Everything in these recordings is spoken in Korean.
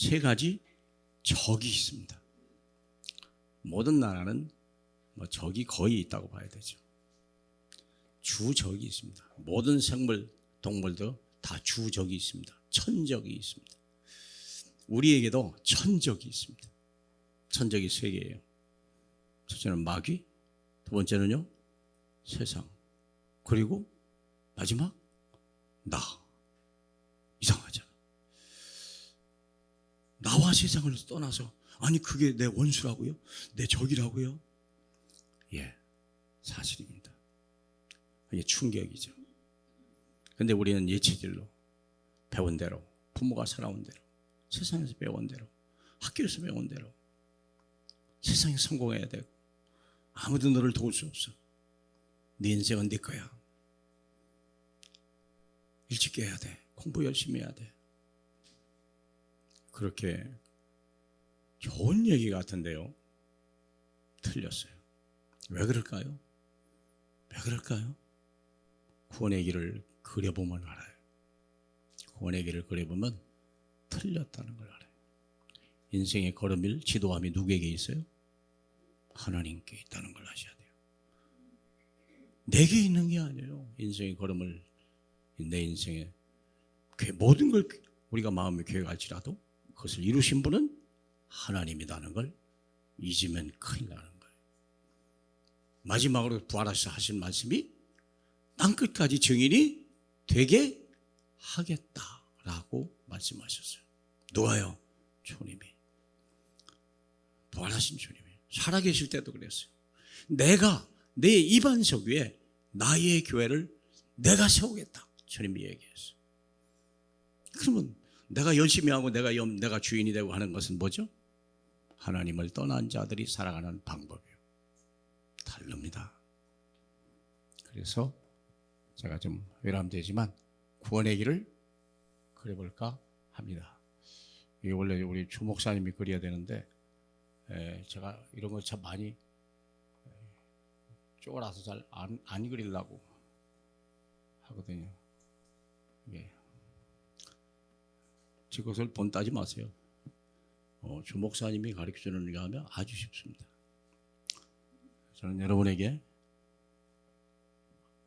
세 가지 적이 있습니다. 모든 나라는 적이 거의 있다고 봐야 되죠. 주적이 있습니다. 모든 생물, 동물도 다 주적이 있습니다. 천적이 있습니다. 우리에게도 천적이 있습니다. 천적이 세 개예요. 첫째는 마귀, 두 번째는요 세상, 그리고 마지막 나. 이상하잖아. 나와 세상을 떠나서 아니 그게 내 원수라고요? 내 적이라고요? 예, 사실입니다. 이게 충격이죠. 근데 우리는 예체질로 배운 대로, 부모가 살아온 대로, 세상에서 배운 대로, 학교에서 배운 대로 세상에 성공해야 되고 아무도 너를 도울 수 없어. 네 인생은 네 거야. 일찍 깨야 돼. 공부 열심히 해야 돼. 그렇게 좋은 얘기 같은데요, 틀렸어요. 왜 그럴까요? 왜 그럴까요? 구원의 길을 그려보면 알아요. 구원의 길을 그려보면 틀렸다는 걸 알아요. 인생의 걸음일 지도함이 누구에게 있어요? 하나님께 있다는 걸 아셔야 돼요. 내게 있는 게 아니에요. 인생의 걸음을, 내 인생의 모든 걸 우리가 마음에 계획할지라도 그것을 이루신 분은 하나님이라는 걸 잊으면 큰일 나는 거예요. 마지막으로 부활하셔서 하신 말씀이 땅끝까지 증인이 되게 하겠다라고 말씀하셨어요. 누가요? 주님이. 부활하신 주님이. 살아계실 때도 그랬어요. 내가 내 입안석 위에 나의 교회를 내가 세우겠다. 주님이 얘기했어요. 그러면 내가 열심히 하고 내가 주인이 되고 하는 것은 뭐죠? 하나님을 떠난 자들이 살아가는 방법이에요. 다릅니다. 그래서 제가 좀 외람되지만 구원의 길을 그려볼까 합니다. 이게 원래 우리 주 목사님이 그려야 되는데 제가 이런 거 참 많이 쪼그라서 잘 안 그리려고 하거든요. 예. 제 것을 본따지 마세요. 주 목사님이 가르쳐주는 게 하면 아주 쉽습니다. 저는 여러분에게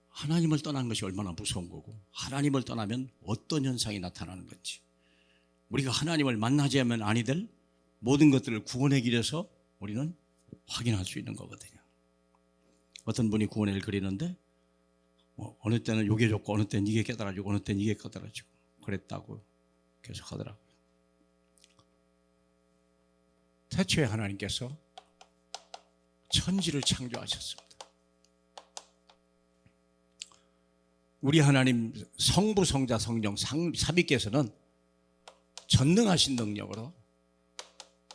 하나님을 떠난 것이 얼마나 무서운 거고 하나님을 떠나면 어떤 현상이 나타나는 건지, 우리가 하나님을 만나지 않으면 아니 될 모든 것들을 구원의 길에서 우리는 확인할 수 있는 거거든요. 어떤 분이 구원의 길 그리는데 어느 때는 요게 좋고 어느 때는 이게 깨달아지고 어느 때는 이게 깨달아지고 그랬다고 계속 하더라고요. 태초에 하나님께서 천지를 창조하셨습니다. 우리 하나님 성부, 성자, 성령 삼위께서는 전능하신 능력으로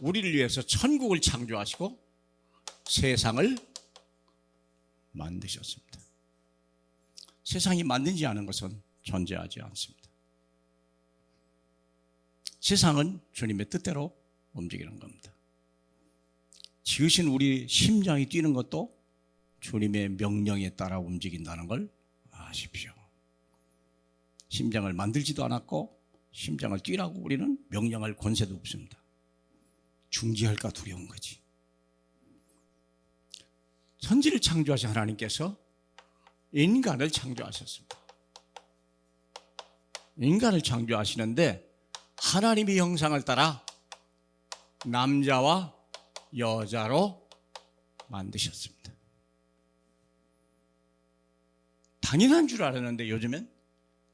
우리를 위해서 천국을 창조하시고 세상을 만드셨습니다. 세상이 만들지 않은 것은 존재하지 않습니다. 세상은 주님의 뜻대로 움직이는 겁니다. 지으신 우리 심장이 뛰는 것도 주님의 명령에 따라 움직인다는 걸 아십시오. 심장을 만들지도 않았고 심장을 뛰라고 우리는 명령할 권세도 없습니다. 중지할까 두려운 거지. 천지를 창조하신 하나님께서 인간을 창조하셨습니다. 인간을 창조하시는데 하나님의 형상을 따라 남자와 여자로 만드셨습니다. 당연한 줄 알았는데 요즘엔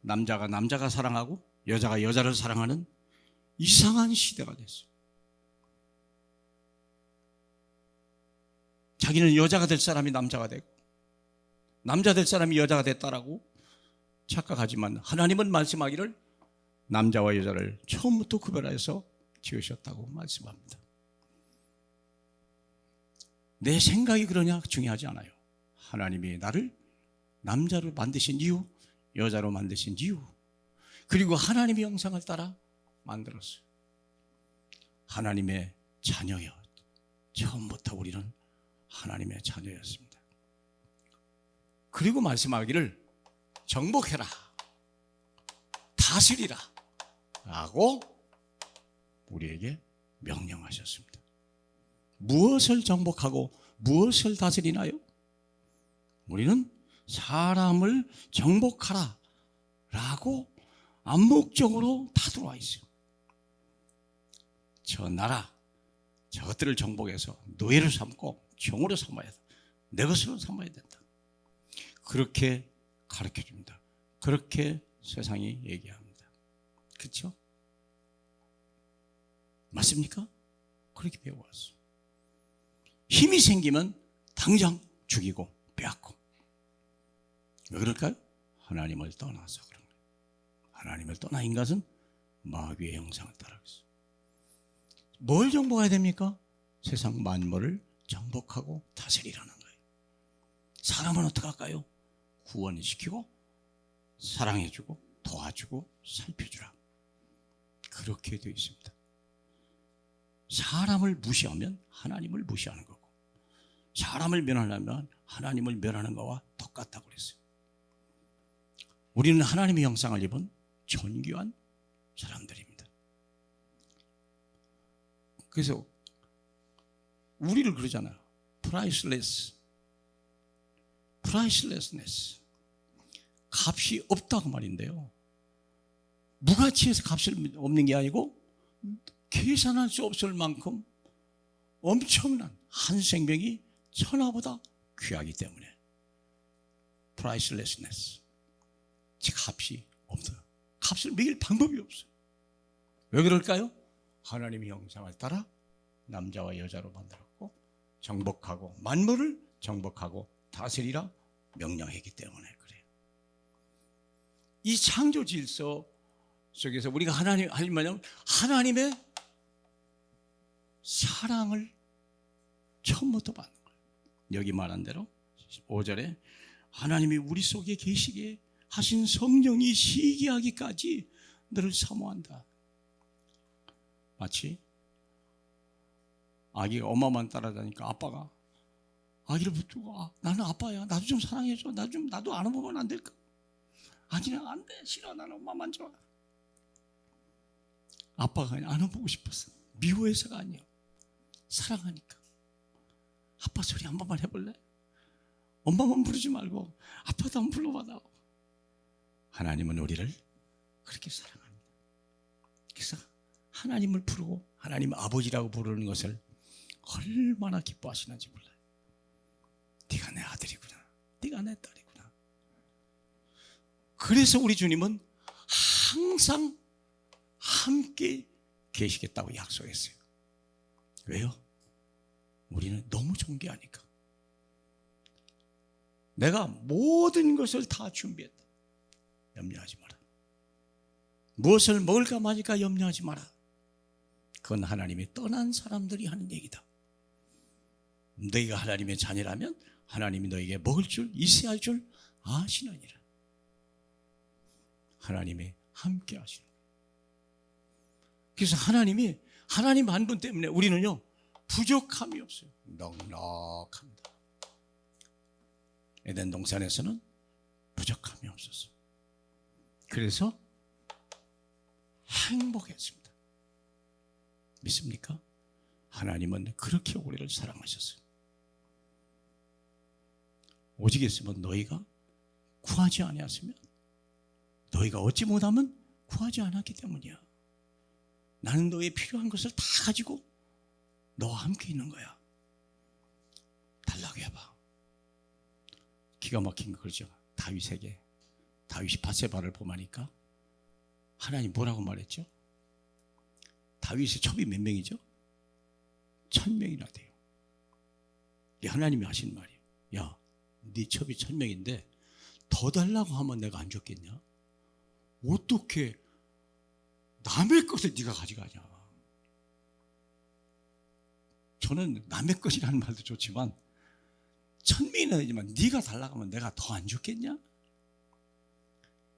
남자가 사랑하고 여자가 여자를 사랑하는 이상한 시대가 됐어요. 자기는 여자가 될 사람이 남자가 되고 남자 될 사람이 여자가 됐다라고 착각하지만 하나님은 말씀하기를 남자와 여자를 처음부터 구별해서 지으셨다고 말씀합니다. 내 생각이 그러냐 중요하지 않아요. 하나님이 나를 남자로 만드신 이유, 여자로 만드신 이유, 그리고 하나님의 형상을 따라 만들었어요. 하나님의 자녀여. 처음부터 우리는 하나님의 자녀였습니다. 그리고 말씀하기를 정복해라, 다스리라 라고 우리에게 명령하셨습니다. 무엇을 정복하고 무엇을 다스리나요? 우리는 사람을 정복하라 라고 암묵적으로 다 들어와 있어요. 저 나라, 저것들을 정복해서 노예를 삼고 종으로 삼아야 돼. 내 것으로 삼아야 된다. 그렇게 가르쳐줍니다. 그렇게 세상이 얘기합니다. 그렇죠? 맞습니까? 그렇게 배워왔어요. 힘이 생기면 당장 죽이고 빼앗고. 왜 그럴까요? 하나님을 떠나서 그런 거예요. 하나님을 떠나 인간은 마귀의 형상을 따라가겠어요. 뭘 정복해야 됩니까? 세상 만물을 정복하고 다스리라는 거예요. 사람은 어떻게 할까요? 구원시키고 사랑해주고 도와주고 살펴주라. 그렇게 되어 있습니다. 사람을 무시하면 하나님을 무시하는 거고, 사람을 멸하려면 하나님을 멸하는 거와 똑같다고 그랬어요. 우리는 하나님의 형상을 입은 존귀한 사람들입니다. 그래서 우리를 그러잖아요. pricelessness. 값이 없다고 말인데요. 무가치에서 값이 없는 게 아니고 계산할 수 없을 만큼 엄청난 한 생명이 천하보다 귀하기 때문에 pricelessness. 값이 없어요. 값을 매길 방법이 없어요. 왜 그럴까요? 하나님의 형상을 따라 남자와 여자로 만들었고 정복하고 만물을 정복하고 다스리라 명령했기 때문에 그래요. 이 창조 질서 속에서 우리가 하나님의 사랑을 처음부터 받는 거예요. 여기 말한 대로 5절에 하나님이 우리 속에 계시게 하신 성령이 시기하기까지 너를 사모한다. 마치 아기가 엄마만 따라다니까 아빠가 아기를 붙들고 나는 아빠야. 나도 좀 사랑해줘. 나도 안아보면 안 될까? 아기는 안 돼. 싫어. 나는 엄마만 좋아. 아빠가 그냥 안아보고 싶었어. 미워해서가 아니야. 사랑하니까. 아빠 소리 한 번만 해볼래? 엄마만 부르지 말고 아빠도 한번 불러봐라. 하나님은 우리를 그렇게 사랑합니다. 그래서 하나님을 부르고 하나님 아버지라고 부르는 것을 얼마나 기뻐하시는지 몰라요. 네가 내 아들이구나. 네가 내 딸이구나. 그래서 우리 주님은 항상 함께 계시겠다고 약속했어요. 왜요? 우리는 너무 존귀하니까. 내가 모든 것을 다 준비했다. 염려하지 마라. 무엇을 먹을까 마실까 염려하지 마라. 그건 하나님이 떠난 사람들이 하는 얘기다. 너희가 하나님의 자녀라면 하나님이 너에게 먹을 줄 있어야 할 줄 아시느니라. 하나님이 함께 하시는 거예요. 그래서 하나님 한 분 때문에 우리는요 부족함이 없어요. 넉넉합니다. 에덴 동산에서는 부족함이 없었어요. 그래서 행복했습니다. 믿습니까? 하나님은 그렇게 우리를 사랑하셨어요. 오직 있으면 너희가 구하지 아니하시면 너희가 얻지 못하면 구하지 않았기 때문이야. 나는 너의 필요한 것을 다 가지고 너와 함께 있는 거야. 달라고 해봐. 기가 막힌 거 그러죠. 다윗에게 다윗이 밧세바를 범하니까 하나님 뭐라고 말했죠? 다윗의 첩이 몇 명이죠? 1000명이나 돼요. 이게 하나님이 하신 말이에요. 야, 네 첩이 1000명인데 더 달라고 하면 내가 안 줬겠냐? 어떻게 남의 것을 네가 가져가냐? 저는 남의 것이라는 말도 좋지만 1000명이나 되지만 네가 달라고 하면 내가 더 안 줬겠냐?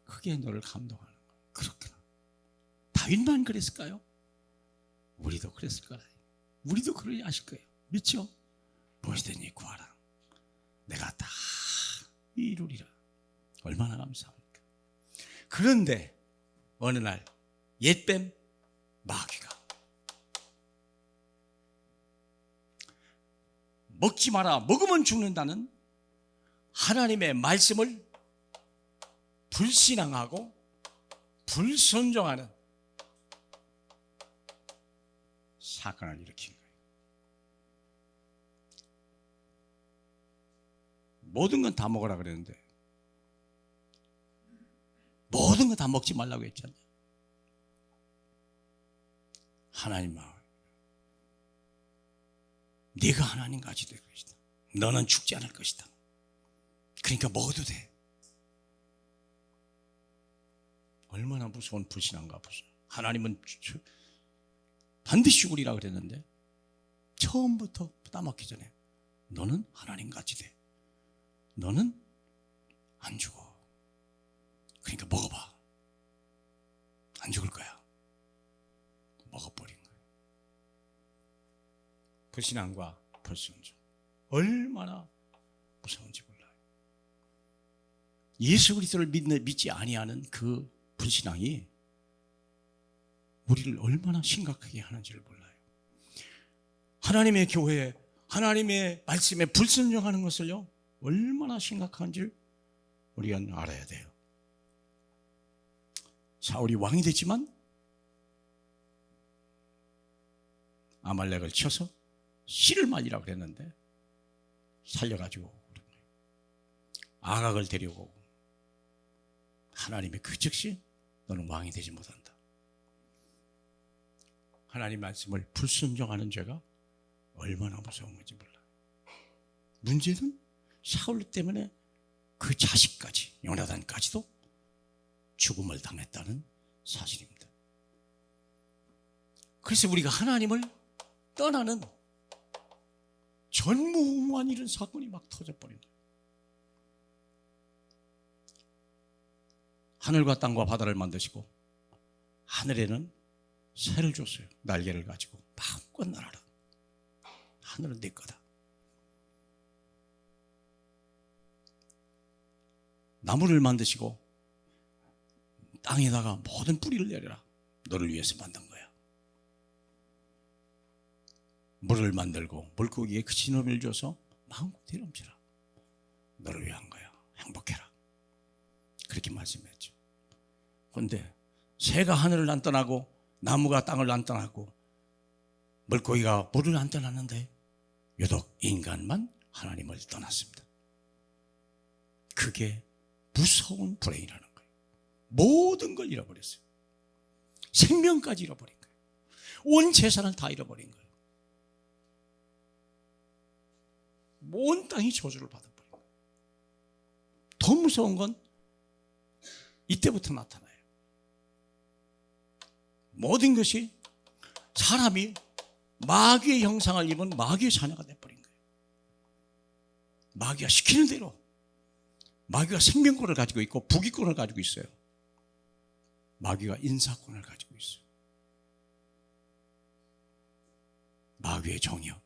그게 너를 감동하는 거야. 그렇구나. 다윗만 그랬을까요? 우리도 그랬을 거라. 우리도 그러지 하실 거예요. 믿죠? 무엇이든지 구하라. 내가 다 이루리라. 얼마나 감사합니까? 그런데 어느 날 옛뱀 마귀가 먹지 마라, 먹으면 죽는다는 하나님의 말씀을 불신앙하고 불순종하는 사건을 일으킨 거예요. 모든 건 다 먹으라 그랬는데 모든 거 다 먹지 말라고 했잖아요. 하나님 마음, 네가 하나님 같이 될 것이다. 너는 죽지 않을 것이다. 그러니까 먹어도 돼. 얼마나 무서운 불신한가 보세요. 하나님은 반드시 죽으리라 그랬는데 처음부터 따먹기 전에 너는 하나님 같이 돼. 너는 안 죽어. 그러니까 먹어봐. 안 죽을 거야. 먹어버린 거예요. 불신앙과 불순종, 얼마나 무서운지 몰라요. 예수 그리스도를 믿지 아니하는 그 불신앙이 우리를 얼마나 심각하게 하는지를 몰라요. 하나님의 교회에, 하나님의 말씀에 불순종하는 것을요, 얼마나 심각한지를 우리가 알아야 돼요. 사울이 왕이 됐지만 아말렉을 쳐서 씨를 말리라고 그랬는데 살려가지고 아각을 데려오고 하나님의 그 즉시 너는 왕이 되지 못한다. 하나님 말씀을 불순종하는 죄가 얼마나 무서운 건지 몰라요. 문제는 사울 때문에 그 자식까지, 요나단까지도 죽음을 당했다는 사실입니다. 그래서 우리가 하나님을 떠나는 전무후무한 이런 사건이 막 터져버린 거예요. 하늘과 땅과 바다를 만드시고 하늘에는 새를 줬어요. 날개를 가지고 마음껏 날아라. 하늘은 내 거다. 나무를 만드시고 땅에다가 모든 뿌리를 내려라. 너를 위해서 만든 거야. 물을 만들고 물고기에 그 진험을 줘서 마음껏 내려엄치라. 너를 위한 거야. 행복해라. 그렇게 말씀했죠. 그런데 새가 하늘을 안 떠나고 나무가 땅을 안 떠나고 물고기가 물을 안 떠났는데 유독 인간만 하나님을 떠났습니다. 그게 무서운 불행이라는 거예요. 모든 걸 잃어버렸어요. 생명까지 잃어버린 거예요. 온 재산을 다 잃어버린 거예요. 온 땅이 저주를 받아버린 거예요. 더 무서운 건 이때부터 나타나요. 모든 것이 사람이 마귀의 형상을 입은 마귀의 자녀가 돼버린 거예요. 마귀가 시키는 대로, 마귀가 생명권을 가지고 있고 부귀권을 가지고 있어요. 마귀가 인사권을 가지고 있어요. 마귀의 정이요.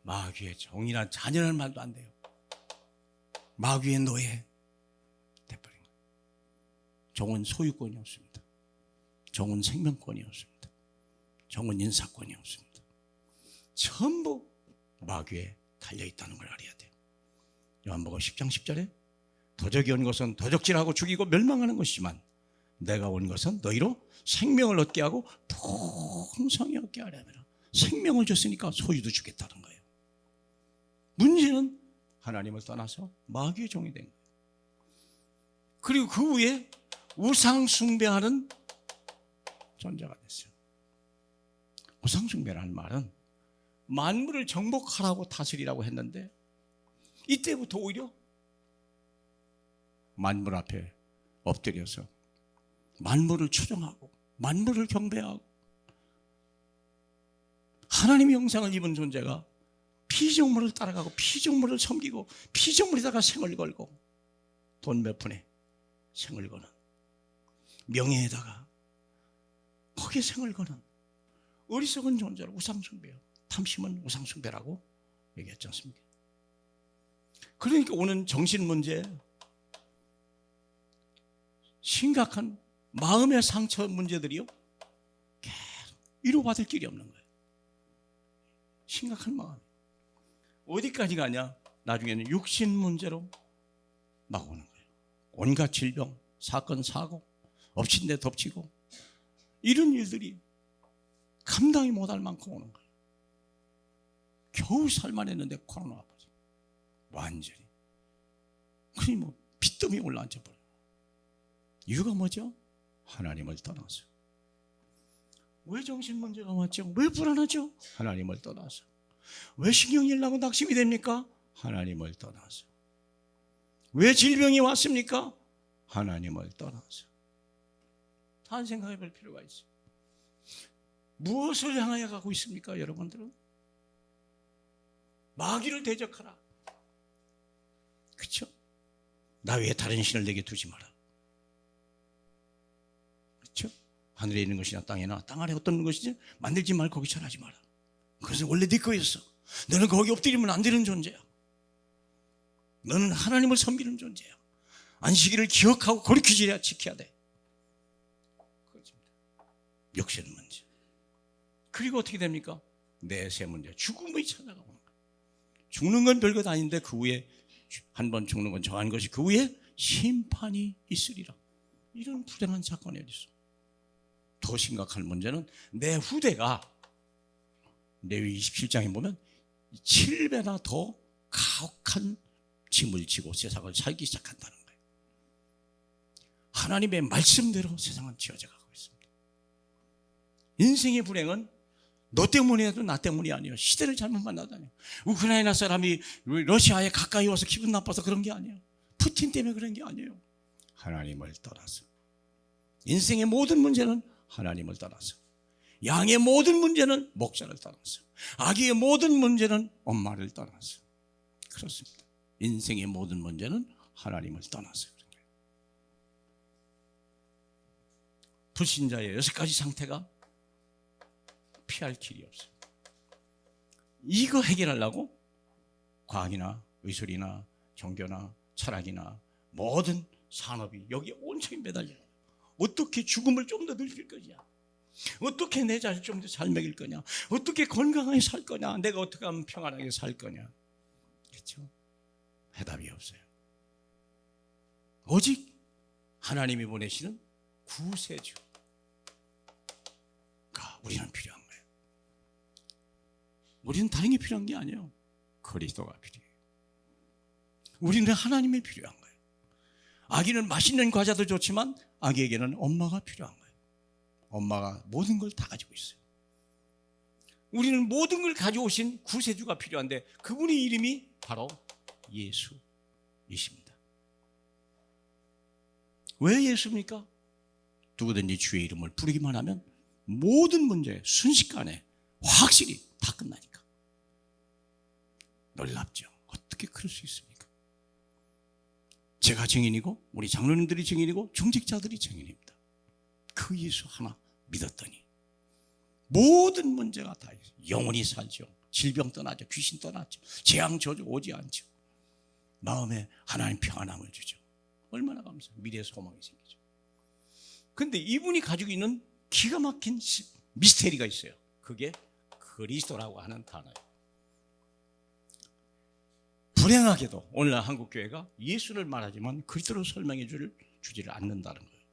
마귀의 정이란 잔인한 말도 안 돼요. 마귀의 노예 돼버린 거예요. 정은 소유권이 없습니다. 정은 생명권이 없습니다. 정은 인사권이 없습니다. 전부 마귀에 달려있다는 걸 알아야 돼요. 요한복음 10장 10절에 도적이 온 것은 도적질하고 죽이고 멸망하는 것이지만 내가 온 것은 너희로 생명을 얻게 하고 풍성히 얻게 하려면 생명을 줬으니까 소유도 주겠다는 거예요. 문제는 하나님을 떠나서 마귀의 종이 된 거예요. 그리고 그 후에 우상 숭배하는 존재가 됐어요. 우상 숭배라는 말은 만물을 정복하라고 다스리라고 했는데 이때부터 오히려 만물 앞에 엎드려서 만물을 추종하고 만물을 경배하고 하나님의 형상을 입은 존재가 피조물을 따라가고 피조물을 섬기고 피조물에다가 생을 걸고 돈 몇 푼에 생을 거는, 명예에다가 거기에 생을 거는 어리석은 존재를 우상숭배요. 탐심은 우상숭배라고 얘기했지 않습니까? 그러니까 오는 정신문제, 심각한 마음의 상처 문제들이요 계속 위로받을 길이 없는 거예요. 심각한 마음. 어디까지 가냐? 나중에는 육신 문제로 막 오는 거예요. 온갖 질병, 사건, 사고, 엎친 데 덮치고 이런 일들이 감당이 못할 만큼 오는 거예요. 겨우 살만했는데 코로나 와버려. 완전히. 그니 뭐 빚더미 올라앉아버려요. 이유가 뭐죠? 하나님을 떠나서. 왜 정신 문제가 왔죠? 왜 불안하죠? 하나님을 떠나서. 왜 신경질 나고 낙심이 됩니까? 하나님을 떠나서. 왜 질병이 왔습니까? 하나님을 떠나서. 다 생각해 볼 필요가 있어요. 무엇을 향하여 가고 있습니까, 여러분들은? 마귀를 대적하라. 그렇죠? 나 외에 다른 신을 내게 두지 마라. 그렇죠? 하늘에 있는 것이나 땅에나 땅 아래 어떤 것이지 만들지 말고 거기 절하지 마라. 그것은 원래 네 거였어. 너는 거기 엎드리면 안 되는 존재야. 너는 하나님을 섬기는 존재야. 안식일을 기억하고 거룩히 지켜야 돼. 그렇습니다. 역시는 문제. 그리고 어떻게 됩니까? 내세 문제. 죽음이 찾아가는 거예요. 죽는 건 별것 아닌데 그 후에 한 번 죽는 건 정한 것이 그 후에 심판이 있으리라. 이런 불행한 사건이 어디 있어? 더 심각한 문제는 내 후대가 레위 27장에 보면 7배나 더 가혹한 짐을 지고 세상을 살기 시작한다는 거예요. 하나님의 말씀대로 세상은 지어져 가고 있습니다. 인생의 불행은 너 때문이라도 나 때문이 아니에요. 시대를 잘못 만나다니요. 우크라이나 사람이 러시아에 가까이 와서 기분 나빠서 그런 게 아니에요. 푸틴 때문에 그런 게 아니에요. 하나님을 떠나서. 인생의 모든 문제는 하나님을 떠나서. 양의 모든 문제는 목자를 떠나서. 아기의 모든 문제는 엄마를 떠나서. 그렇습니다. 인생의 모든 문제는 하나님을 떠나서 그런 거예요. 불신자의 6가지 상태가 피할 길이 없어요. 이거 해결하려고 과학이나 의술이나 종교나 철학이나 모든 산업이 여기에 온천히 매달려요. 어떻게 죽음을 좀 더 늘릴 거냐? 어떻게 내 자식 좀 더 잘 먹일 거냐? 어떻게 건강하게 살 거냐? 내가 어떻게 하면 평안하게 살 거냐? 그렇죠? 해답이 없어요. 오직 하나님이 보내시는 구세주가 우리는 필요한 거예요. 우리는 다른 게 필요한 게 아니에요. 그리스도가 필요해요. 우리는 하나님이 필요한 거예요. 아기는 맛있는 과자도 좋지만 아기에게는 엄마가 필요한 거예요. 엄마가 모든 걸 다 가지고 있어요. 우리는 모든 걸 가져오신 구세주가 필요한데 그분의 이름이 바로 예수이십니다. 왜 예수입니까? 누구든지 주의 이름을 부르기만 하면 모든 문제 순식간에 확실히 다 끝나니까. 놀랍죠. 어떻게 그럴 수 있습니까? 제가 증인이고 우리 장로님들이 증인이고 중직자들이 증인입니다. 그 예수 하나 믿었더니 모든 문제가 다 있어요. 영원히 살죠. 질병 떠나죠. 귀신 떠나죠. 재앙 저주 오지 않죠. 마음에 하나님 평안함을 주죠. 얼마나 감사해요. 미래의 소망이 생기죠. 그런데 이분이 가지고 있는 기가 막힌 미스테리가 있어요. 그게 그리스도라고 하는 단어예요. 불행하게도 오늘날 한국교회가 예수를 말하지만 그리스도를 설명해 주지를 않는다는 거예요.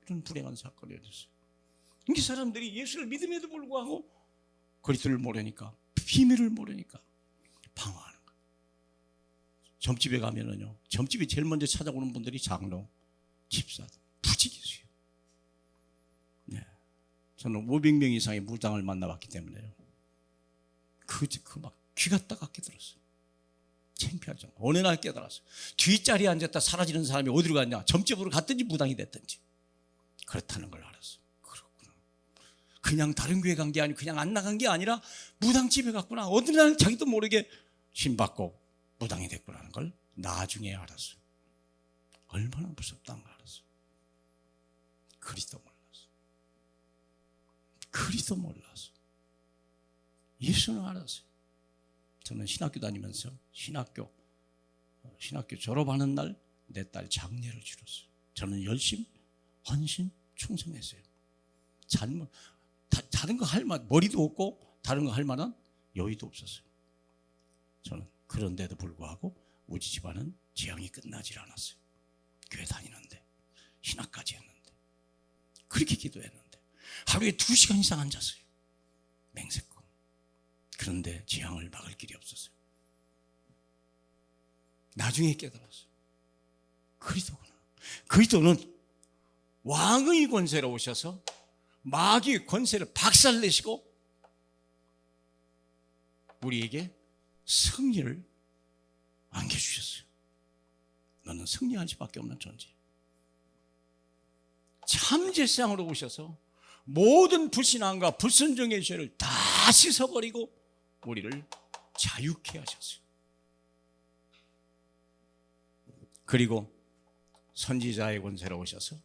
이런 불행한 사건이 있었어요. 이 사람들이 예수를 믿음에도 불구하고 그리스도를 모르니까, 비밀을 모르니까 방황하는 거예요. 점집에 가면은요, 점집이 제일 먼저 찾아오는 분들이 장로, 집사, 부지기수예요. 네. 저는 500명 이상의 무당을 만나봤기 때문에요. 막 귀가 따갑게 들었어요. 창피하죠. 어느 날 깨달았어요. 뒷자리에 앉았다 사라지는 사람이 어디로 갔냐? 점집으로 갔든지 무당이 됐든지. 그렇다는 걸 알았어요. 그렇구나. 그냥 다른 교회 간 게 아니고 그냥 안 나간 게 아니라 무당집에 갔구나. 어느 날 자기도 모르게 신받고 무당이 됐구나는 걸 나중에 알았어요. 얼마나 무섭다는 걸 알았어요. 그리스도 몰랐어요. 그리스도 몰랐어요. 예수는 알았어요. 저는 신학교 다니면서 신학교 졸업하는 날 내 딸 장례를 치렀어요. 저는 열심, 헌신, 충성했어요. 다른 거 할 만, 머리도 없고 다른 거 할 만한 여유도 없었어요. 저는 그런데도 불구하고 우리 집안은 재앙이 끝나질 않았어요. 교회 다니는데, 신학까지 했는데, 그렇게 기도했는데 하루에 2시간 이상 앉았어요. 맹세코. 그런데 재앙을 막을 길이 없었어요. 나중에 깨달았어요. 그리스도구나. 그리스도는 왕의 권세로 오셔서 마귀의 권세를 박살내시고 우리에게 승리를 안겨주셨어요. 너는 승리할 수밖에 없는 존재. 참제상으로 오셔서 모든 불신앙과 불순종의 죄를 다 씻어버리고 우리를 자유케 하셨어요. 그리고 선지자의 권세로 오셔서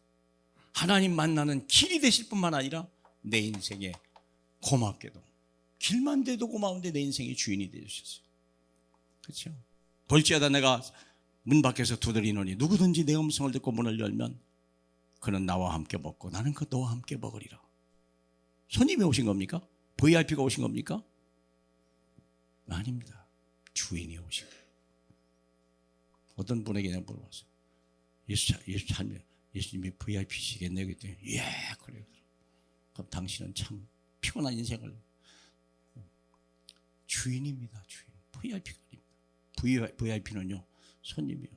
하나님 만나는 길이 되실 뿐만 아니라 내 인생에 고맙게도 길만 돼도 고마운데 내 인생의 주인이 되주셨어요. 그렇죠? 볼지어다 내가 문 밖에서 두드리노니 누구든지 내 음성을 듣고 문을 열면 그는 나와 함께 먹고 나는 그 너와 함께 먹으리라. 손님이 오신 겁니까? VIP가 오신 겁니까? 아닙니다. 주인이 오신 거예요. 어떤 분에게 그냥 물어봤어요. 예수님이 VIP시겠네? 그랬더니 예, 그래요. 그럼 당신은 참 피곤한 인생을 주인입니다. 주인. VIP가 아닙니다. VIP는요 손님이요.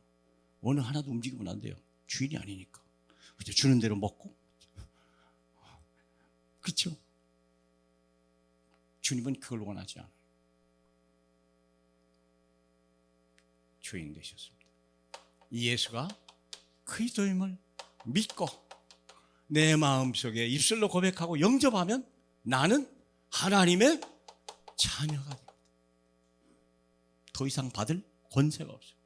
어느 하나도 움직이면 안 돼요. 주인이 아니니까. 그렇죠? 주는 대로 먹고. 그렇죠? 주님은 그걸 원하지 않아요. 주인 되셨습니다. 이 예수가 그리스도임을 믿고 내 마음속에 입술로 고백하고 영접하면 나는 하나님의 자녀가 됩니다. 더 이상 받을 권세가 없어요.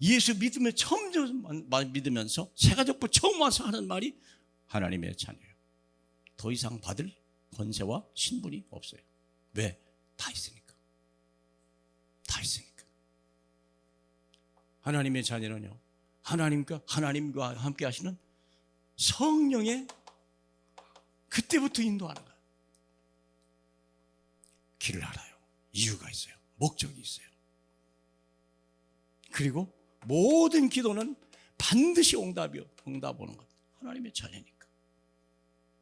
예수 믿으면서 새가족부 처음 와서 하는 말이 하나님의 자녀예요. 더 이상 받을 권세와 신분이 없어요. 왜? 다 있으니까. 다 있으니까. 하나님의 자녀는요, 하나님과 함께 하시는 성령의 그때부터 인도하는 거예요. 길을 알아요. 이유가 있어요. 목적이 있어요. 그리고 모든 기도는 반드시 응답 오는 것. 하나님의 자녀니까.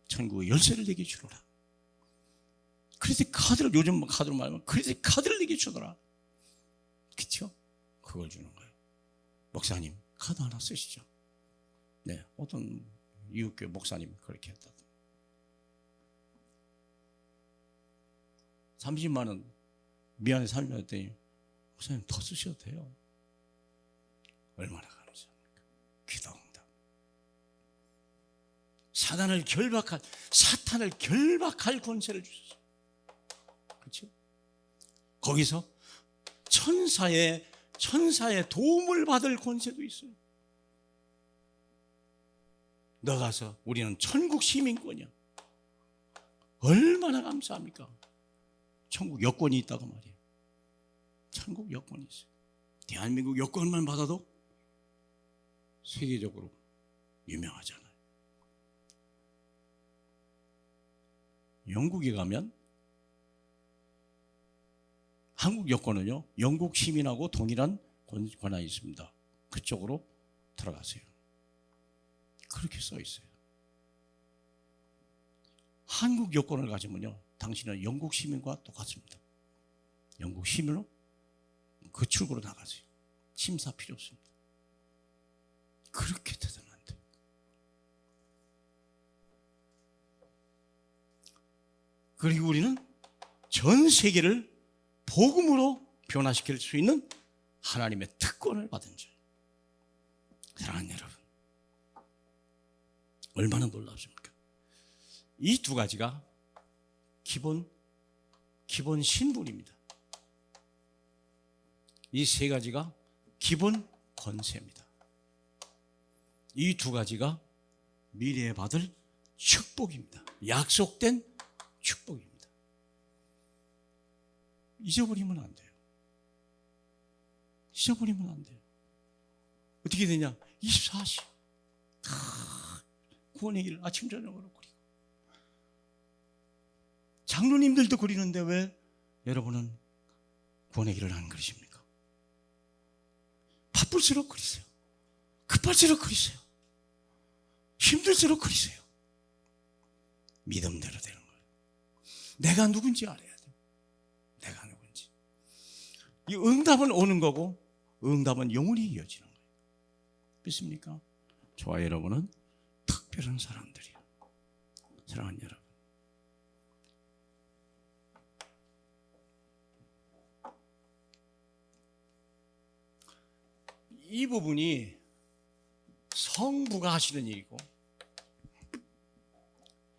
천국의 열쇠를 내게 주노라. 크레딧 카드를, 요즘 카드로 말하면 크레딧 카드를 내게 주노라. 그렇죠? 그걸 주는 거예요. 목사님 카드 하나 쓰시죠. 네, 어떤 이웃교회 목사님 그렇게 했다. 30만 원 미안해 30만 원 했더니 목사님 더 쓰셔도 돼요. 얼마나 감사합니까? 기도응답. 사탄을 결박할 권세를 주셨어요. 그렇죠? 거기서 천사의 도움을 받을 권세도 있어요. 너 가서 우리는 천국 시민권이야. 얼마나 감사합니까? 천국 여권이 있다고 말이에요. 천국 여권이 있어요. 대한민국 여권만 받아도 세계적으로 유명하잖아요. 영국에 가면 한국 여권은요, 영국 시민하고 동일한 권한이 있습니다. 그쪽으로 들어가세요. 그렇게 써 있어요. 한국 여권을 가지면요, 당신은 영국 시민과 똑같습니다. 영국 시민으로 그 출구로 나가세요. 심사 필요 없습니다. 그렇게 대단한데. 그리고 우리는 전 세계를 복음으로 변화시킬 수 있는 하나님의 특권을 받은 줄. 사랑하는 여러분, 얼마나 놀랍습니까? 이 두 가지가 기본 신분입니다. 이 세 가지가 기본 권세입니다. 이 두 가지가 미래에 받을 축복입니다. 약속된 축복입니다. 잊어버리면 안 돼요. 잊어버리면 안 돼요. 어떻게 되냐? 24시 다 구원의 길을 아침 저녁으로 그리고 장로님들도 그리는데 왜 여러분은 구원의 길을 안 걸으십니까? 바쁠수록 걸으세요. 급할수록 걸으세요. 힘들수록 걸으세요. 믿음대로 되는 거예요. 내가 누군지 알아야 돼요. 내가 누군지. 이 응답은 오는 거고 응답은 영원히 이어지는 거예요. 믿습니까? 저와 여러분은 특별한 사람들이에요. 사랑하는 여러분, 이 부분이 성부가 하시는 일이고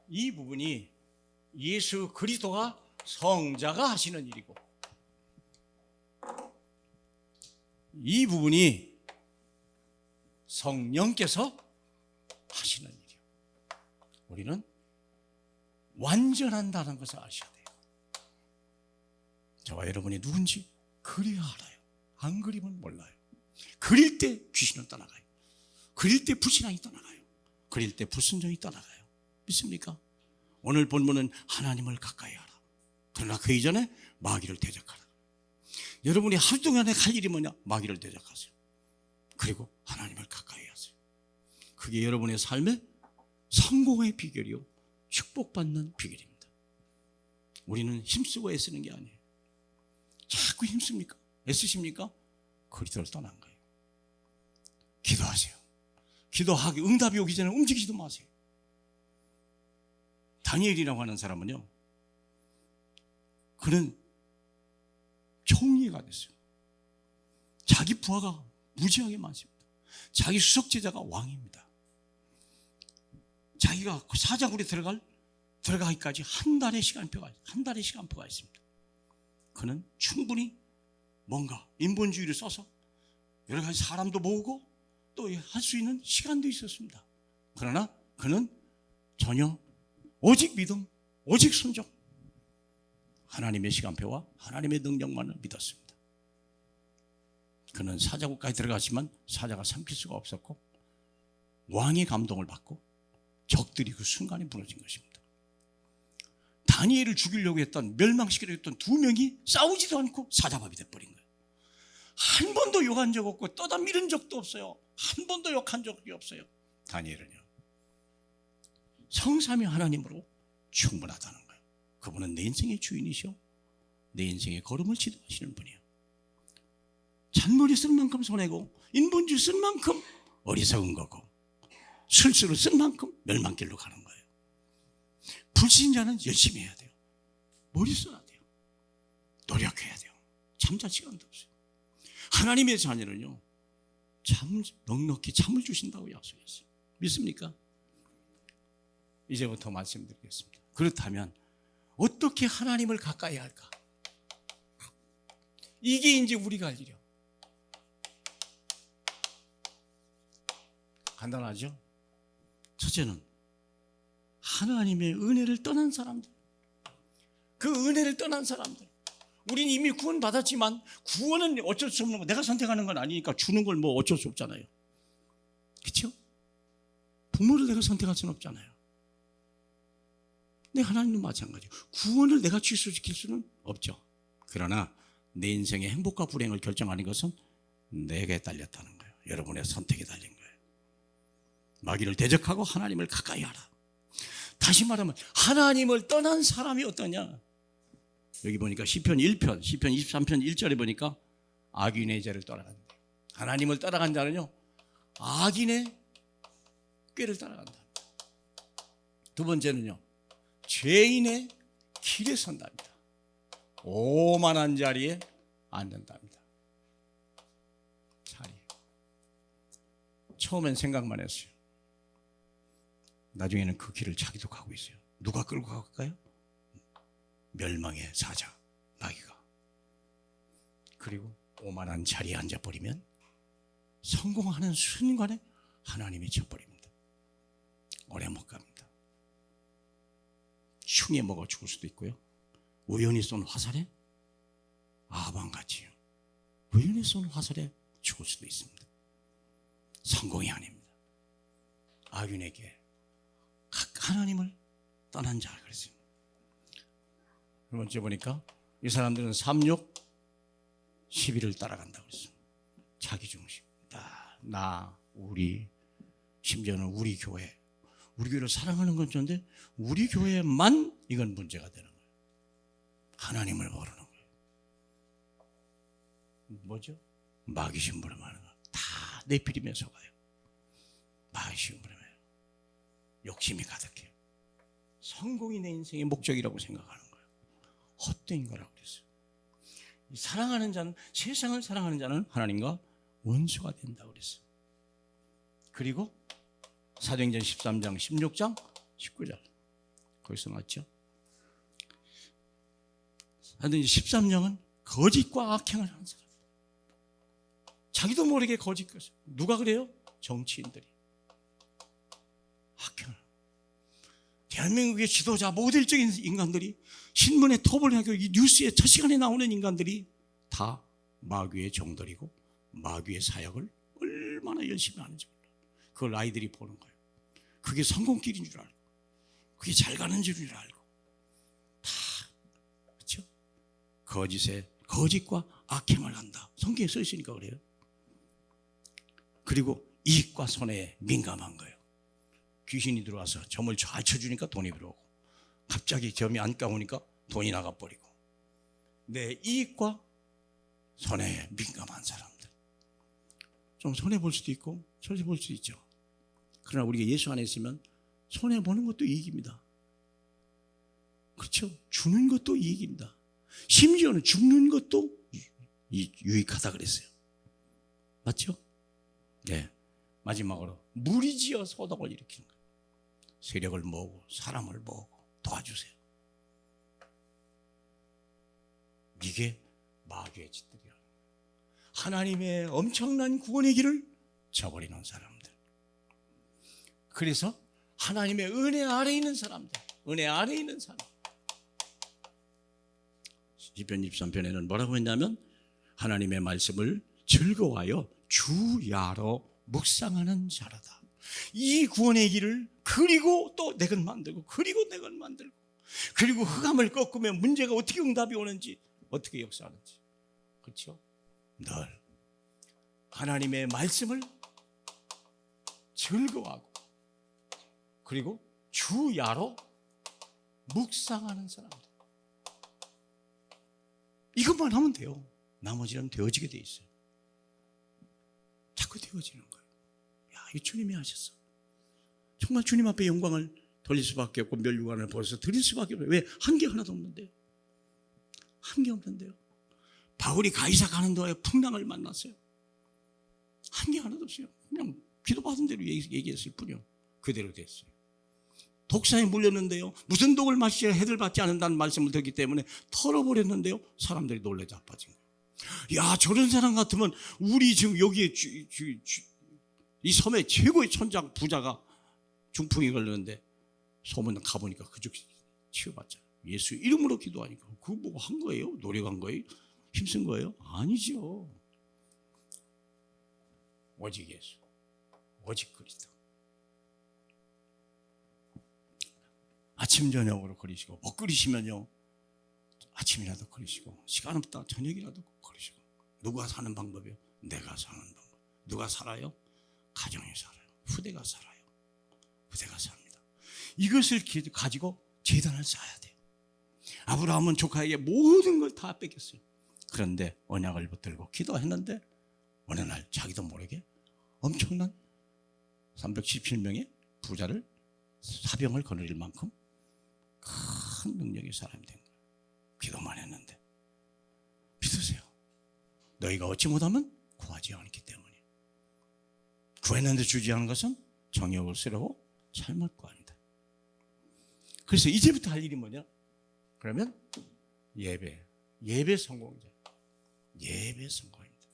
이 부분이 예수 그리스도가 성자가 하시는 일이고 이 부분이 성령께서 하시는 일이에요. 우리는 완전한다는 것을 아셔야 돼요. 저와 여러분이 누군지 그려야 알아요. 안 그리면 몰라요. 그릴 때 귀신은 떠나가요. 그릴 때 불신앙이 떠나가요. 그릴 때 불순종이 떠나가요. 믿습니까? 오늘 본문은 하나님을 가까이 하라. 그러나 그 이전에 마귀를 대적하라. 여러분이 하루 동안에 할 일이 뭐냐? 마귀를 대적하세요. 그리고 하나님을 가까이 하세요. 그게 여러분의 삶의 성공의 비결이요, 축복받는 비결입니다. 우리는 힘쓰고 애쓰는 게 아니에요. 자꾸 힘씁니까? 애쓰십니까? 그리스도를 떠난 거예요. 기도하세요. 기도하기, 응답이 오기 전에 움직이지도 마세요. 다니엘이라고 하는 사람은요, 그는 총리가 됐어요. 자기 부하가 무지하게 많습니다. 자기 수석 제자가 왕입니다. 자기가 그 사자굴에 들어가기까지 한 달의 시간표가 있습니다. 그는 충분히 뭔가 인본주의를 써서 여러 가지 사람도 모으고 또 할 수 있는 시간도 있었습니다. 그러나 그는 전혀 오직 믿음, 오직 순종, 하나님의 시간표와 하나님의 능력만을 믿었습니다. 그는 사자굴까지 들어갔지만 사자가 삼킬 수가 없었고 왕의 감동을 받고 적들이 그 순간에 무너진 것입니다. 다니엘을 죽이려고 했던, 멸망시키려고 했던 두 명이 싸우지도 않고 사자밥이 돼버린 거예요. 한 번도 욕한 적 없고 떠다 밀은 적도 없어요. 한 번도 욕한 적이 없어요. 다니엘은요, 성삼위 하나님으로 충분하다는 거예요. 그분은 내 인생의 주인이시오, 내 인생의 걸음을 지도하시는 분이에요. 잔머리 쓸 만큼 손해고 인본주의 쓸 만큼 어리석은 거고 술수를 쓴 만큼 멸망길로 가는 거예요. 불신자는 열심히 해야 돼요. 머리 써야 돼요. 노력해야 돼요. 잠잘 시간도 없어요. 하나님의 자녀는요, 넉넉히 잠을 주신다고 약속했어요. 믿습니까? 이제부터 말씀드리겠습니다. 그렇다면 어떻게 하나님을 가까이 할까? 이게 이제 우리가 할 일이요. 간단하죠? 첫째는 하나님의 은혜를 떠난 사람들. 그 은혜를 떠난 사람들. 우리는 이미 구원 받았지만 구원은 어쩔 수 없는 거, 내가 선택하는 건 아니니까 주는 걸 뭐 어쩔 수 없잖아요. 그렇죠? 부모를 내가 선택할 수는 없잖아요. 내 하나님도 마찬가지예요. 구원을 내가 취소시킬 수는 없죠. 그러나 내 인생의 행복과 불행을 결정하는 것은 내게 달렸다는 거예요. 여러분의 선택에 달린 거예요. 마귀를 대적하고 하나님을 가까이 하라. 다시 말하면 하나님을 떠난 사람이 어떠냐? 여기 보니까 시편 1편, 시편 23편 1절에 보니까 악인의 죄를 따라간다. 하나님을 따라간 자는요, 악인의 꾀를 따라간다. 두 번째는요, 죄인의 길에 선답니다. 오만한 자리에 앉는답니다. 자리. 처음엔 생각만 했어요. 나중에는 그 길을 자기도 가고 있어요. 누가 끌고 갈까요? 멸망의 사자, 마귀가. 그리고 오만한 자리에 앉아버리면 성공하는 순간에 하나님이 쳐버립니다. 오래 못 갑니다. 흉에 먹어 죽을 수도 있고요, 우연히 쏜 화살에 아방같이요, 우연히 쏜 화살에 죽을 수도 있습니다. 성공이 아닙니다. 악인에게 하나님을 떠난 자 그랬습니다. 두 번째 보니까 이 사람들은 삼육 시비를 따라간다고 그랬어. 자기중심. 우리, 심지어는 우리 교회를 사랑하는 건 좋은데 우리 교회만 이건 문제가 되는 거예요. 하나님을 모르는 거예요. 뭐죠? 마귀 심부름하는 거. 다 내피리면서 가요. 마귀 심부름해요. 욕심이 가득해요. 성공이 내 인생의 목적이라고 생각하는 거예요. 헛된 거라고 그랬어요. 사랑하는 자는, 세상을 사랑하는 자는 하나님과 원수가 된다고 그랬어요. 그리고 사도행전 13장 16장 19절 거기서 나왔죠. 사도행전 13장은 거짓과 악행을 하는 사람, 자기도 모르게 거짓 것을. 누가 그래요? 정치인들이. 악행을. 대한민국의 지도자, 모델적인 인간들이, 신문에 톱을 하고 이 뉴스에 첫 시간에 나오는 인간들이 다 마귀의 종들이고 마귀의 사역을 얼마나 열심히 하는지 몰라. 그걸 아이들이 보는 거예요. 그게 성공길인 줄 알고, 그게 잘 가는 줄을 알고, 다 그렇죠? 거짓과 악행을 한다. 성경에 써 있으니까 그래요. 그리고 이익과 손해에 민감한 거예요. 귀신이 들어와서 점을 잘 쳐주니까 돈이 들어오고, 갑자기 점이 안 까오니까 돈이 나가버리고, 내 이익과 손해에 민감한 사람들. 좀 손해볼 수도 있고 손해볼 수도 있죠. 그러나 우리가 예수 안에 있으면 손해보는 것도 이익입니다. 그렇죠? 주는 것도 이익입니다. 심지어는 죽는 것도 유익하다 그랬어요. 맞죠? 네. 마지막으로 무리지어 소동을 일으키는 거예요. 세력을 모으고 사람을 모으고 도와주세요. 이게 마귀의 짓들이야. 하나님의 엄청난 구원의 길을 저버리는 사람들. 그래서 하나님의 은혜 아래에 있는 사람들, 은혜 아래에 있는 사람. 시편 23편에는 뭐라고 했냐면, 하나님의 말씀을 즐거워하여 주야로 묵상하는 자라다. 이 구원의 길을 그리고 또 내가 만들고, 그리고 내가 만들고, 그리고 흑암을 꺾으면 문제가 어떻게 응답이 오는지, 어떻게 역사하는지. 그렇죠? 늘 하나님의 말씀을 즐거워하고, 그리고 주야로 묵상하는 사람들. 이것만 하면 돼요. 나머지는 되어지게 돼 있어요. 자꾸 되어지는 거예요. 야, 이 주님이 하셨어. 정말 주님 앞에 영광을 돌릴 수밖에 없고 멸류관을 벌어서 드릴 수밖에 없어요. 왜? 한계 하나도 없는데요. 한계 없는데요. 바울이 가이사 가는 동안에 풍랑을 만났어요. 한계 하나도 없어요. 그냥 기도받은 대로 얘기했을 뿐이요. 그대로 됐어요. 독사에 물렸는데요, 무슨 독을 마시자 해들받지 않는다는 말씀을 듣기 때문에 털어버렸는데요, 사람들이 놀래 자빠진 거예요. 야, 저런 사람 같으면 우리 지금 여기에 이 섬의 최고의 천장 부자가 중풍이 걸렸는데 소문 가보니까 그쪽 치유받잖아요. 예수 이름으로 기도하니까. 그거 뭐 한 거예요? 노력한 거예요? 힘쓴 거예요? 아니죠. 오직 예수, 오직 그리스도. 아침 저녁으로 그리시고, 못 그리시면요 아침이라도 그리시고, 시간 없다 저녁이라도 그리시고. 누가 사는 방법이요? 내가 사는 방법. 누가 살아요? 가정이 살아요. 후대가 살아요. 후대가 삽니다. 이것을 가지고 제단을 쌓아야 돼요. 아브라함은 조카에게 모든 걸 다 뺏겼어요. 그런데 언약을 붙들고 기도했는데 어느 날 자기도 모르게 엄청난 317명의 부자를 사병을 거느릴 만큼 큰 능력의 사람이 된 거예요. 기도만 했는데. 믿으세요. 너희가 얻지 못하면 구하지 않기 때문에. 구했는데 주지 않은 것은 정욕을 쓰려고 잘못 구한다. 그래서 이제부터 할 일이 뭐냐? 그러면 예배 성공자. 예배 성공입니다.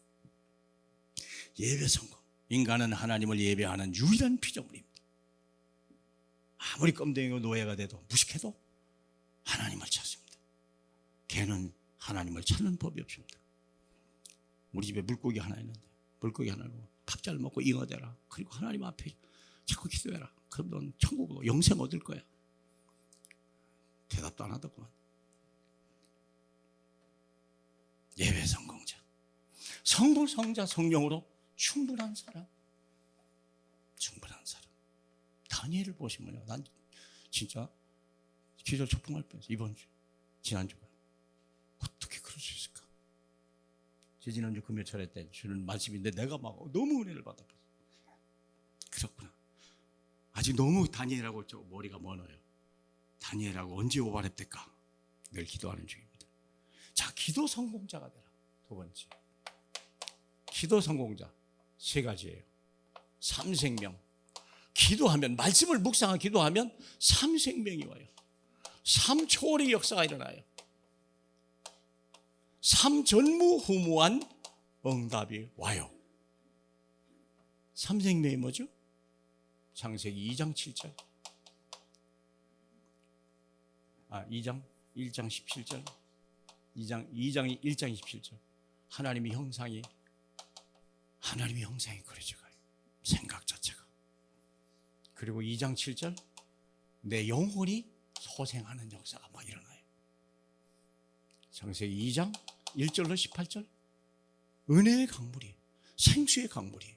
예배 성공. 인간은 하나님을 예배하는 유일한 피조물입니다. 아무리 껌댕이고 노예가 돼도 무식해도 하나님을 찾습니다. 개는 하나님을 찾는 법이 없습니다. 우리 집에 물고기 하나 있는데, 물고기 하나로 밥 잘 먹고 잉어대라. 그리고 하나님 앞에 자꾸 기도해라. 그럼 넌 천국으로 영생 얻을 거야. 대답도 안 하더구만. 예배 성공자. 성부, 성자, 성령으로 충분한 사람. 충분한 사람. 다니엘을 보시면요, 난 진짜 기절 초풍할 뻔했어요. 이번 주, 지난주가. 어떻게 그럴 수 있을까? 지난주 금요철에 때 주는 말씀인데 내가 막 너무 은혜를 받아봤어요. 그렇구나. 아직 너무 다니엘하고 머리가 멀어요. 다니엘하고 언제 오버랩될까? 늘 기도하는 중입니다. 자, 기도 성공자가 되라. 두 번째, 기도 성공자 세 가지예요. 삼생명. 기도하면, 말씀을 묵상하고 기도하면 삼생명이 와요. 삼초월의 역사가 일어나요. 삼전무후무한 응답이 와요. 삼생명이 뭐죠? 창세기 2장 7절. 1장 17절. 2장 1장 27절. 하나님의 형상이 그려져가요. 생각 자체가. 그리고 2장 7절. 내 영혼이 소생하는 역사가 막 일어나요. 창세기 2장 1절로 18절. 은혜의 강물이, 생수의 강물이,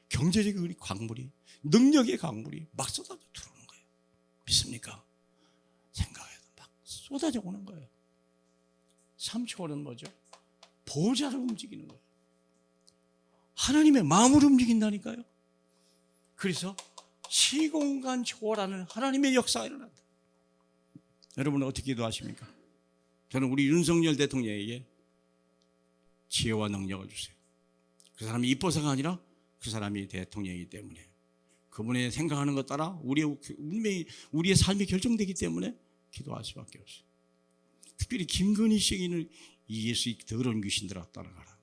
경제적인 강물이, 능력의 강물이 막 쏟아져 들어오는 거예요. 믿습니까? 생각해도 막 쏟아져 오는 거예요. 삼초월은 뭐죠? 보좌를 움직이는 거예요. 하나님의 마음을 움직인다니까요. 그래서 시공간 초월하는 하나님의 역사가 일어난다. 여러분은 어떻게 기도하십니까? 저는 우리 윤석열 대통령에게 지혜와 능력을 주세요. 그 사람이 이뻐서가 아니라 그 사람이 대통령이기 때문에, 그분의 생각하는 것 따라 우리의 삶이 결정되기 때문에 기도할 수밖에 없어요. 특별히 김건희 시인을 이 예수의 더러운 귀신들아 따라가라.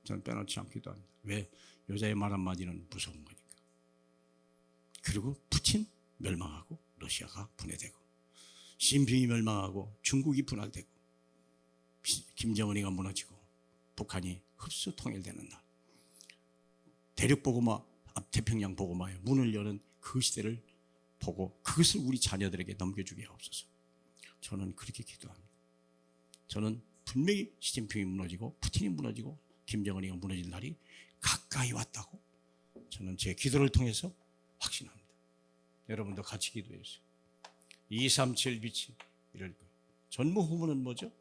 저는 빼놓지 않고 기도합니다. 왜? 여자의 말 한마디는 무서운 거니까. 그리고 푸틴 멸망하고 러시아가 분해되고, 시진핑이 멸망하고 중국이 분할되고, 김정은이가 무너지고 북한이 흡수 통일되는 날, 대륙보고마, 태평양 보고마에 문을 여는 그 시대를 보고 그것을 우리 자녀들에게 넘겨주게 하옵소서. 저는 그렇게 기도합니다. 저는 분명히 시진핑이 무너지고 푸틴이 무너지고 김정은이가 무너질 날이 가까이 왔다고 저는 제 기도를 통해서 확신합니다. 여러분도 같이 기도해 주세요. 237 빛이 이럴 거예요. 전무후무는 뭐죠?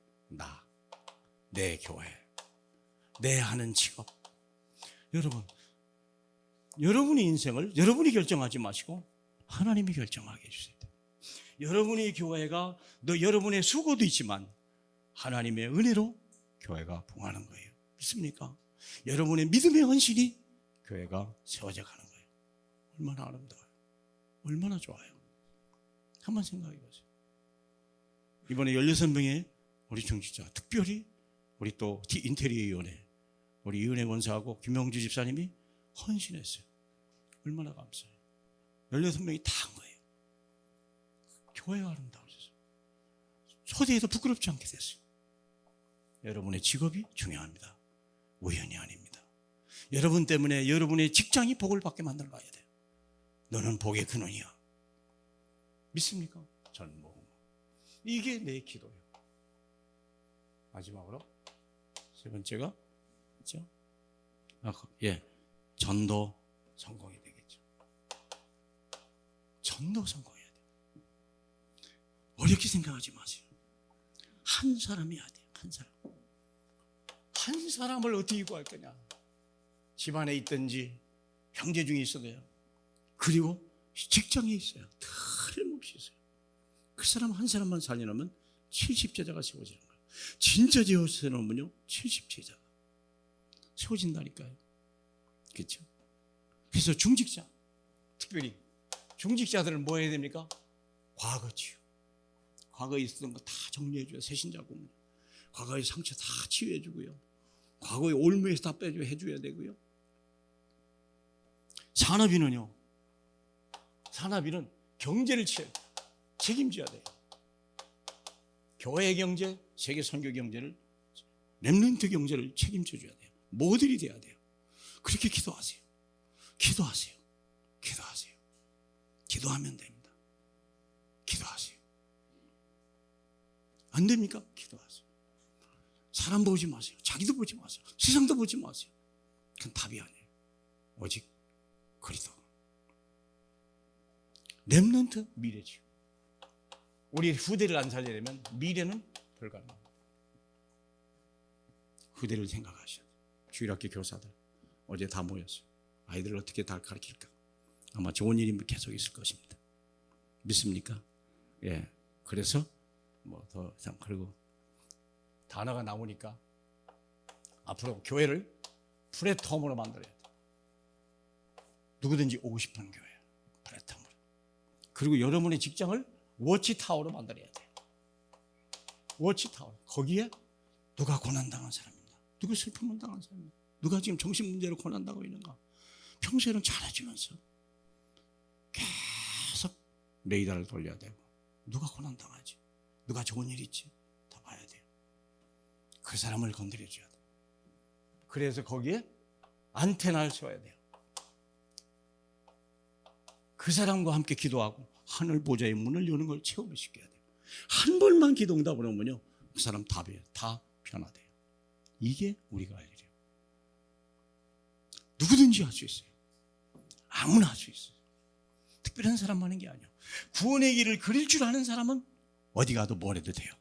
내 교회, 내 하는 직업. 여러분의 인생을 여러분이 결정하지 마시고 하나님이 결정하게 해주세요. 여러분의 교회가 여러분의 수고도 있지만 하나님의 은혜로 교회가 봉하는 거예요. 믿습니까? 여러분의 믿음의 헌신이 교회가 세워져 가는 거예요. 얼마나 아름다워요. 얼마나 좋아요. 한번 생각해 보세요. 이번에 16명의 우리 중직자, 특별히 우리 또 인테리어위원회, 우리 이은혜 권사하고 김영주 집사님이 헌신했어요. 얼마나 감사해요. 16명이 다 한 거예요. 교회가 아름다워졌어요. 초대해도 부끄럽지 않게 됐어요. 여러분의 직업이 중요합니다. 우연이 아닙니다. 여러분 때문에 여러분의 직장이 복을 받게 만들어 놔야 돼요. 너는 복의 근원이야. 믿습니까? 전무. 이게 내 기도예요. 마지막으로 세 번째가 있죠? 전도 성공이 되겠죠. 전도 성공해야 돼요. 어렵게 생각하지 마세요. 한 사람이어야 돼요. 한 사람. 한 사람을 어떻게 구할 거냐? 집안에 있든지 형제 중에 있어도요. 그리고 직장에 있어요. 틀림없이 있어요. 그 사람 한 사람만 살려놓으면 70제자가 세워지는 거예요. 진짜 세워놓으면요 70제자가 세워진다니까요. 그렇죠? 그래서 중직자, 특별히 중직자들은 뭐 해야 됩니까? 과거치유. 과거에 있었던 거 다 정리해줘요. 새신자군요. 과거의 상처 다 치유해주고요. 과거의 올무에서 다 해줘야 되고요. 산업인은요. 산업인은 경제를 책임져야 돼요. 교회 경제, 세계 선교 경제를, 렘넌트 경제를 책임져줘야 돼요. 모델이 돼야 돼요. 그렇게 기도하세요. 기도하세요. 기도하세요. 기도하면 됩니다. 기도하세요. 안 됩니까? 기도하세요. 사람 보지 마세요. 자기도 보지 마세요. 세상도 보지 마세요. 그건 답이 아니에요. 오직 그리스도. 렘넌트 미래지요. 우리 후대를 안 살리려면 미래는 불가능합니다. 후대를 생각하셔야 돼요. 주일학교 교사들 어제 다 모였어요. 아이들을 어떻게 다 가르칠까? 아마 좋은 일이 계속 있을 것입니다. 믿습니까? 예. 그래서 뭐 더 이상 그리고 단어가 나오니까 앞으로 교회를 플랫폼으로 만들어야 돼. 누구든지 오고 싶은 교회 플랫폼으로. 그리고 여러분의 직장을 워치타워로 만들어야 돼. 워치타워. 거기에 누가 고난당한 사람입니다. 누가 슬픔을 당한 사람입니다. 누가 지금 정신문제로 고난당하고 있는가. 평소에는 잘해주면서 계속 레이더를 돌려야 되고 누가 고난당하지? 누가 좋은 일 있지? 다 봐야 돼요. 그 사람을 건드려줘야 돼요. 그래서 거기에 안테나를 쏘아야 돼요. 그 사람과 함께 기도하고 하늘 보좌의 문을 여는 걸 체험을 시켜야 돼요. 한 번만 기도 응답을 하면요, 그 사람 답이에요. 다 변화돼요. 이게 우리가 할 일이에요. 누구든지 할 수 있어요. 아무나 할 수 있어요. 특별한 사람 하는 게 아니에요. 구원의 길을 그릴 줄 아는 사람은 어디 가도 뭘 해도 돼요.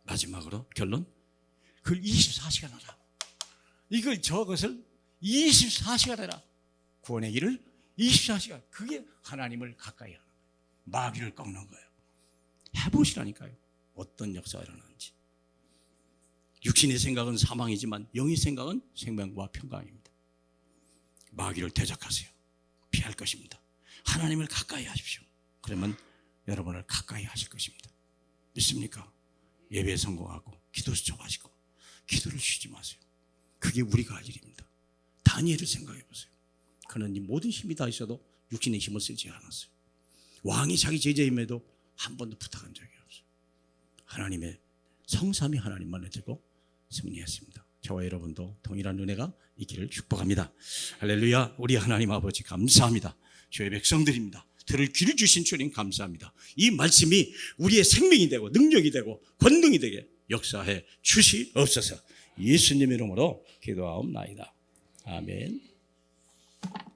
마지막으로 결론, 그걸 24시간 하라. 저것을 24시간 해라. 구원의 길을 24시간. 그게 하나님을 가까이 하는 거예요. 마귀를 꺾는 거예요. 해보시라니까요. 어떤 역사가 일어나는지. 육신의 생각은 사망이지만 영의 생각은 생명과 평강입니다. 마귀를 대적하세요. 피할 것입니다. 하나님을 가까이 하십시오. 그러면 여러분을 가까이 하실 것입니다. 믿습니까? 예배에 성공하고 기도 수첩하시고 기도를 쉬지 마세요. 그게 우리가 할 일입니다. 다니엘을 생각해 보세요. 그는 이 모든 힘이 다 있어도 육신의 힘을 쓰지 않았어요. 왕이 자기 제자임에도 한 번도 부탁한 적이 없어요. 하나님의 성삼위 하나님만을 들고 승리했습니다. 저와 여러분도 동일한 은혜가 있기를 축복합니다. 할렐루야. 우리 하나님 아버지 감사합니다. 주의 백성들입니다. 들을 귀를 주신 주님 감사합니다. 이 말씀이 우리의 생명이 되고 능력이 되고 권능이 되게 역사해 주시옵소서. 예수님 이름으로 기도하옵나이다. 아멘.